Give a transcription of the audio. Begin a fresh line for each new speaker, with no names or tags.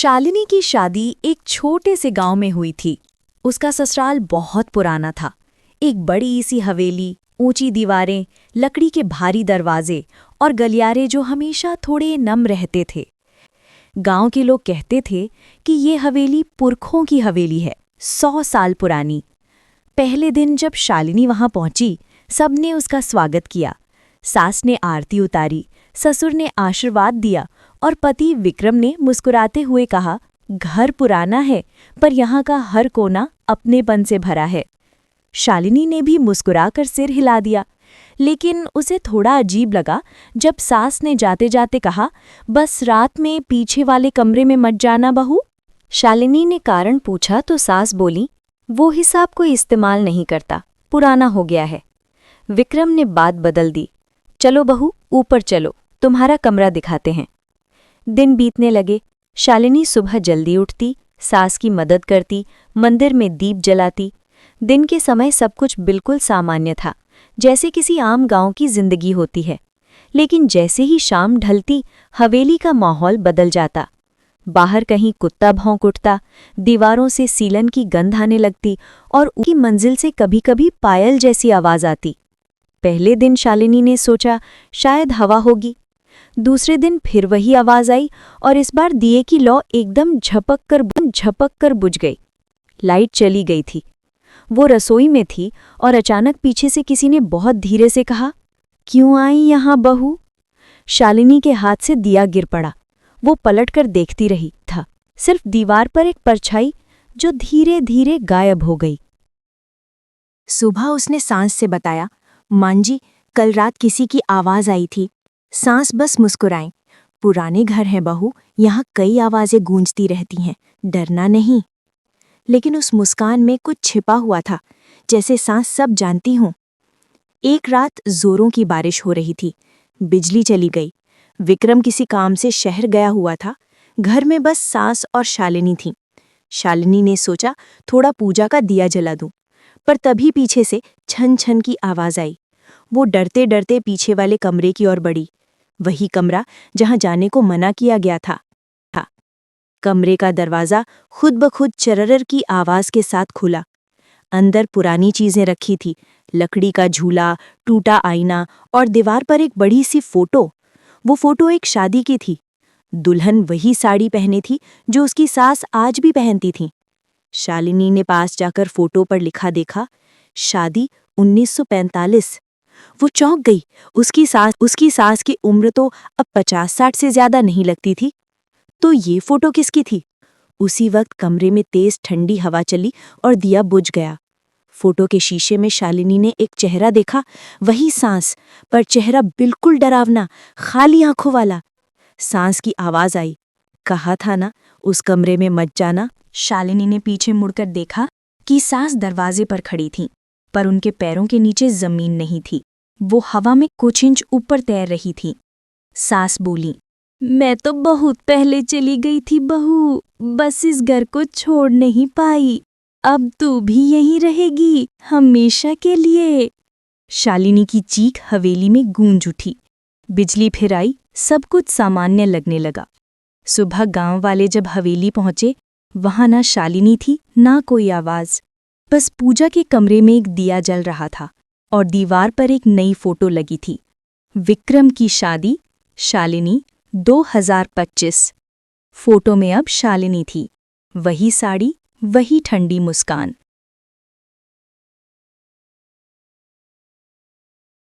शालिनी की शादी एक छोटे से गांव में हुई थी। उसका ससुराल बहुत पुराना था। एक बड़ी सी हवेली, ऊंची दीवारें, लकड़ी के भारी दरवाजे और गलियारे जो हमेशा थोड़े नम रहते थे। गांव के लोग कहते थे कि ये हवेली पुरखों की हवेली है, 100 साल पुरानी। पहले दिन जब शालिनी वहां पहुंची, सबने उसका स्वागत किया। सास ने आरती उतारी, ससुर ने आशीर्वाद दिया और पति विक्रम ने मुस्कुराते हुए कहा, घर पुराना है पर यहाँ का हर कोना अपनेपन से भरा है। शालिनी ने भी मुस्कुराकर सिर हिला दिया, लेकिन उसे थोड़ा अजीब लगा जब सास ने जाते जाते कहा, बस रात में पीछे वाले कमरे में मत जाना बहू। शालिनी ने कारण पूछा तो सास बोली, वो हिसाब कोई इस्तेमाल नहीं करता, पुराना हो गया है। विक्रम ने बात बदल दी, चलो बहू ऊपर चलो, तुम्हारा कमरा दिखाते हैं। दिन बीतने लगे। शालिनी सुबह जल्दी उठती, सास की मदद करती, मंदिर में दीप जलाती। दिन के समय सब कुछ बिल्कुल सामान्य था, जैसे किसी आम गांव की जिंदगी होती है। लेकिन जैसे ही शाम ढलती, हवेली का माहौल बदल जाता। बाहर कहीं कुत्ता भौंक उठता, दीवारों से सीलन की गंध आने लगती और उनकी मंजिल से कभी-कभी पायल जैसी आवाज आती। पहले दिन शालिनी ने सोचा शायद हवा होगी। दूसरे दिन फिर वही आवाज आई और इस बार दिए की लौ एकदम झपक कर बुझ गई। लाइट चली गई थी। वो रसोई में थी और अचानक पीछे से किसी ने बहुत धीरे से कहा, क्यों आई यहाँ बहू? शालिनी के हाथ से दिया गिर पड़ा। वो पलटकर देखती रही था, सिर्फ दीवार पर एक परछाई जो धीरे धीरे गायब हो गई।
सुबह उसने सांस से बताया, मां जी, कल रात किसी की आवाज आई थी। सांस बस मुस्कुराई, पुराने घर हैं बहू, यहाँ कई आवाजें गूंजती रहती हैं, डरना नहीं। लेकिन उस मुस्कान में कुछ छिपा हुआ था, जैसे सांस सब जानती हूँ। एक रात जोरों की बारिश हो रही थी, बिजली चली गई। विक्रम किसी काम से शहर गया हुआ था। घर में बस सास और शालिनी थी। शालिनी ने सोचा थोड़ा पूजा का दिया जला दूं, पर तभी पीछे से छन छन की आवाज आई। वो डरते डरते पीछे वाले कमरे की ओर बढ़ी, वही कमरा जहां जाने को मना किया गया था। कमरे का दरवाजा खुद ब खुद चरर की आवाज के साथ खुला। अंदर पुरानी चीजें रखी थी, लकड़ी का झूला, टूटा आईना और दीवार पर एक बड़ी सी फोटो। वो फोटो एक शादी की थी। दुल्हन वही साड़ी पहने थी जो उसकी सास आज भी पहनती थी। शालिनी ने पास जाकर फोटो पर लिखा देखा, शादी 1945। वो चौंक गई। उसकी सास की उम्र तो अब 50-60 से ज्यादा नहीं लगती थी। तो ये फोटो किसकी थी? उसी वक्त कमरे में तेज ठंडी हवा चली और दिया बुझ गया। फोटो के शीशे में शालिनी ने एक चेहरा देखा, वही सांस, पर चेहरा बिल्कुल डरावना, खाली आंखों वाला। सांस की आवाज आई, कहा था ना उस कमरे में मत जाना। शालिनी ने पीछे मुड़कर देखा कि सास दरवाजे पर खड़ी थी, पर उनके पैरों के नीचे जमीन नहीं थी। वो हवा में कुछ इंच ऊपर तैर रही थी। सास बोली, मैं तो बहुत पहले चली गई थी बहू, बस इस घर को छोड़ नहीं पाई। अब तू भी यहीं रहेगी हमेशा के लिए। शालिनी की चीख हवेली में गूंज उठी। बिजली फिर आई, सब कुछ सामान्य लगने लगा। सुबह गांव वाले जब हवेली पहुंचे, वहां ना शालिनी थी ना कोई आवाज। बस पूजा के कमरे में एक दिया जल रहा था और दीवार पर एक नई फोटो लगी थी, विक्रम की शादी, शालिनी 2025। फोटो में अब शालिनी थी, वही साड़ी, वही ठंडी मुस्कान।